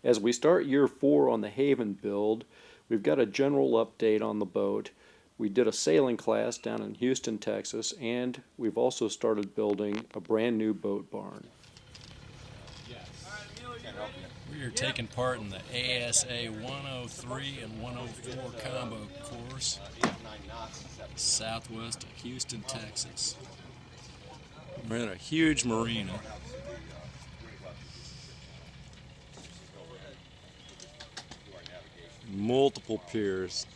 As we start year 4 on the Haven build, we've got a general update on the boat. We did a sailing class down in Houston, Texas, and we've also started building a brand new boat barn. We are taking part in the ASA 103 and 104 combo course, southwest of Houston, Texas. We're in a huge marina. Multiple piers,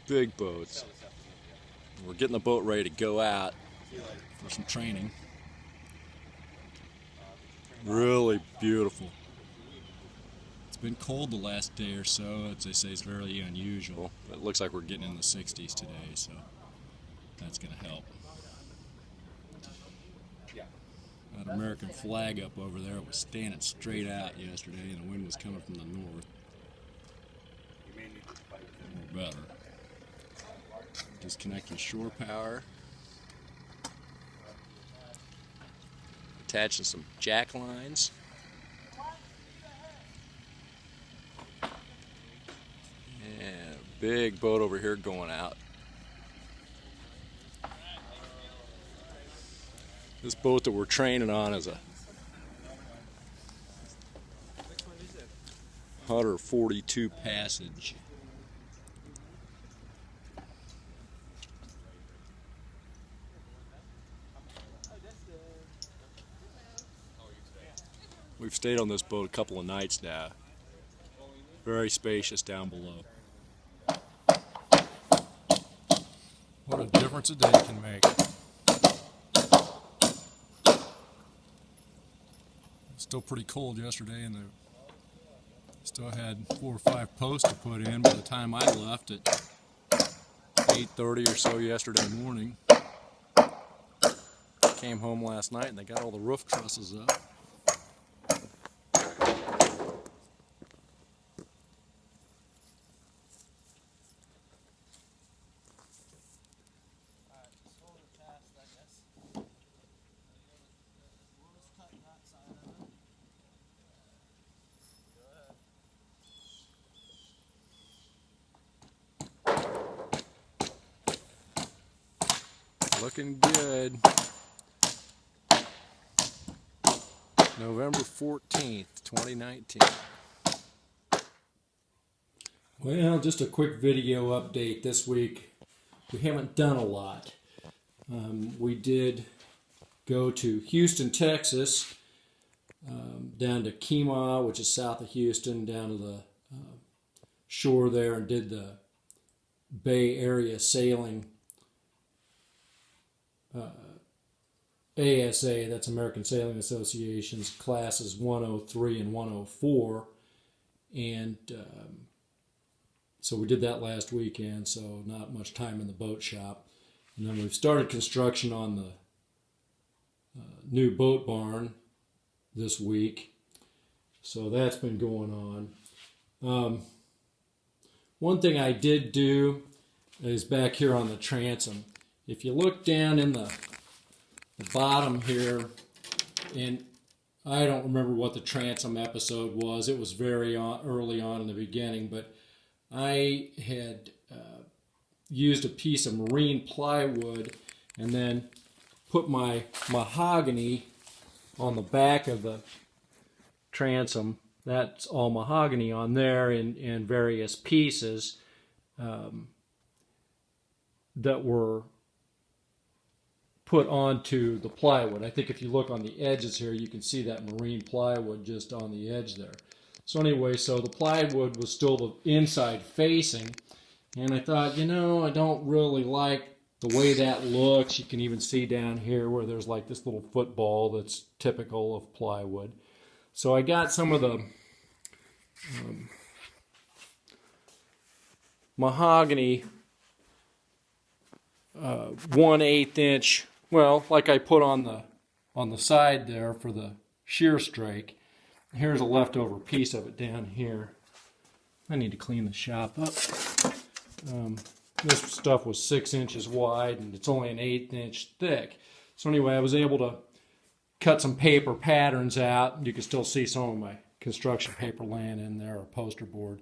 big boats. We're getting the boat ready to go out for some training. Really beautiful. It's been cold the last day or so. As they say, it's very unusual. But it looks like we're getting in the 60s today, so that's going to help. That American flag up over there was standing straight out yesterday, and the wind was coming from the north. Or better. Disconnecting shore power. Attaching some jack lines. And a big boat over here going out. This boat that we're training on is a 142 passage. We've stayed on this boat a couple of nights now. Very spacious down below. What a difference a day can make. Still pretty cold yesterday, and they still had 4 or 5 posts to put in by the time I left at 8:30 or so yesterday morning. Came home last night and they got all the roof trusses up. Looking good. November 14th, 2019. Well, just a quick video update this week. We haven't done a lot. We did go to Houston, Texas, down to Kemah, which is south of Houston, down to the shore there, and did the Bay Area sailing ASA, that's American Sailing Association's classes 103 and 104, and so we did that last weekend, so not much time in the boat shop. And then we've started construction on the new boat barn this week, so that's been going on. One thing I did do is back here on the transom. If you look down in the bottom here, and I don't remember what the transom episode was. It was very early on in the beginning, but I had used a piece of marine plywood and then put my mahogany on the back of the transom. That's all mahogany on there in various pieces that were put onto the plywood. I think if you look on the edges here, you can see that marine plywood just on the edge there. So anyway, so the plywood was still the inside facing, and I thought, I don't really like the way that looks. You can even see down here where there's like this little football that's typical of plywood. So I got some of the mahogany 1/8 inch, well, like I put on the side there for the shear strake. Here's a leftover piece of it down here. I need to clean the shop up. This stuff was 6 inches wide and it's only an 1/8 inch thick. So anyway, I was able to cut some paper patterns out. You can still see some of my construction paper laying in there, or poster board,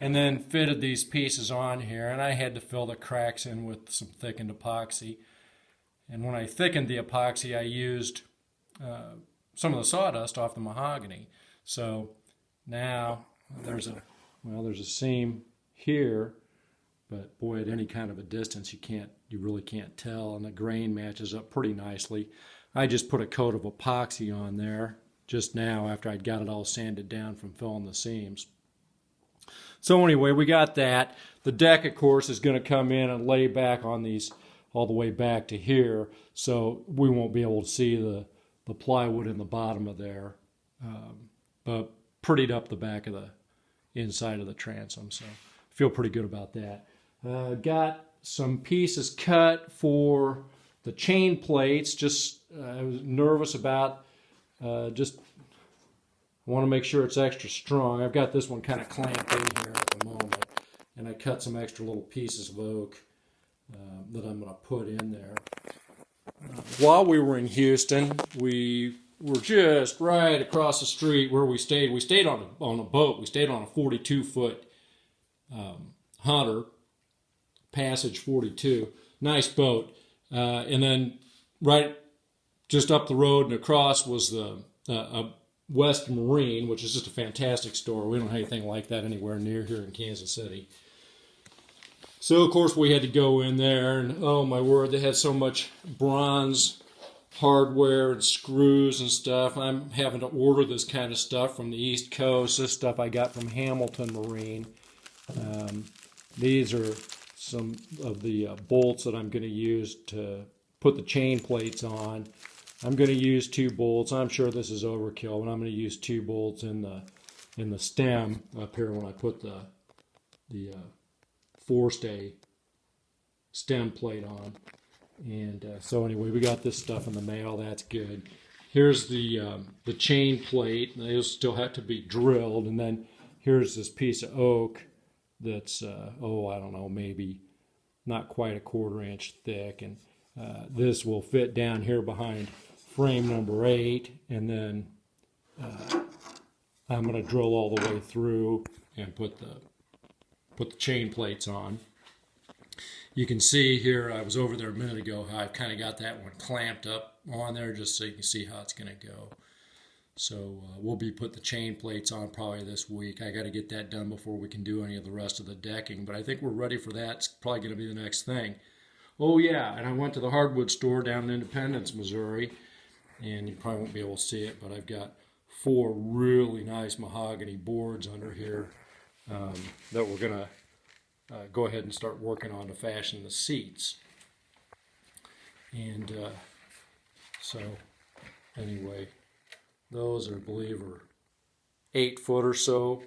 and then fitted these pieces on here, and I had to fill the cracks in with some thickened epoxy. And when I thickened the epoxy, I used some of the sawdust off the mahogany. So now there's a seam here, but boy, at any kind of a distance, you really can't tell, and the grain matches up pretty nicely. I just put a coat of epoxy on there just now after I'd got it all sanded down from filling the seams. So anyway, we got that. The deck, of course, is going to come in and lay back on these all the way back to here, so we won't be able to see the plywood in the bottom of there, but prettied up the back of the inside of the transom, so I feel pretty good about that. Got some pieces cut for the chain plates. I was nervous about I want to make sure it's extra strong. I've got this one kind of clamped in here at the moment, and I cut some extra little pieces of oak that I'm going to put in there. While we were in Houston, we were just right across the street where we stayed. We stayed on a boat. We stayed on a 42-foot Hunter, Passage 42. Nice boat. And then right just up the road and across was the West Marine, which is just a fantastic store. We don't have anything like that anywhere near here in Kansas City. So, of course, we had to go in there, and oh my word, they had so much bronze hardware and screws and stuff. I'm having to order this kind of stuff from the East Coast. This stuff I got from Hamilton Marine. These are some of the bolts that I'm going to use to put the chain plates on. I'm going to use 2 bolts. I'm sure this is overkill, but I'm going to use 2 bolts in the stem up here when I put the forestay stem plate on. And so anyway, we got this stuff in the mail. That's good. Here's the chain plate. Those still have to be drilled. And then here's this piece of oak that's I don't know, maybe not quite a 1/4 inch thick. And this will fit down here behind frame number 8. And then I'm going to drill all the way through and put the chain plates on. You can see here, I was over there a minute ago, how I've kind of got that one clamped up on there just so you can see how it's going to go. So we'll be putting the chain plates on probably this week. I got to get that done before we can do any of the rest of the decking, but I think we're ready for that. It's probably going to be the next thing. Oh yeah, and I went to the hardwood store down in Independence, Missouri, and you probably won't be able to see it, but I've got 4 really nice mahogany boards under here that we're going to go ahead and start working on to fashion the seats. And so anyway, those are, I believe, are 8 foot or so.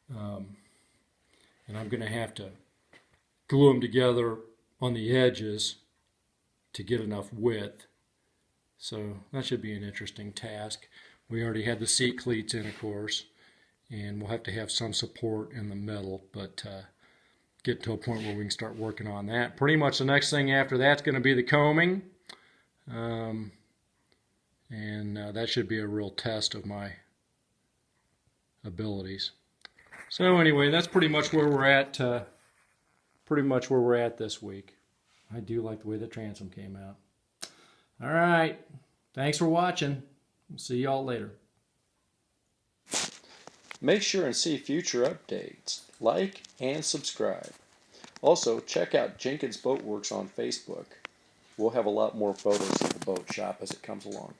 And I'm going to have to glue them together on the edges to get enough width. So that should be an interesting task. We already had the seat cleats in, of course, and we'll have to have some support in the middle, but get to a point where we can start working on that. Pretty much the next thing after that's going to be the combing, and that should be a real test of my abilities. So anyway, that's pretty much where we're at. This week. I do like the way the transom came out. All right, thanks for watching. We'll see y'all later. Make sure and see future updates. Like and subscribe. Also, check out Jenkins Boat Works on Facebook. We'll have a lot more photos of the boat shop as it comes along.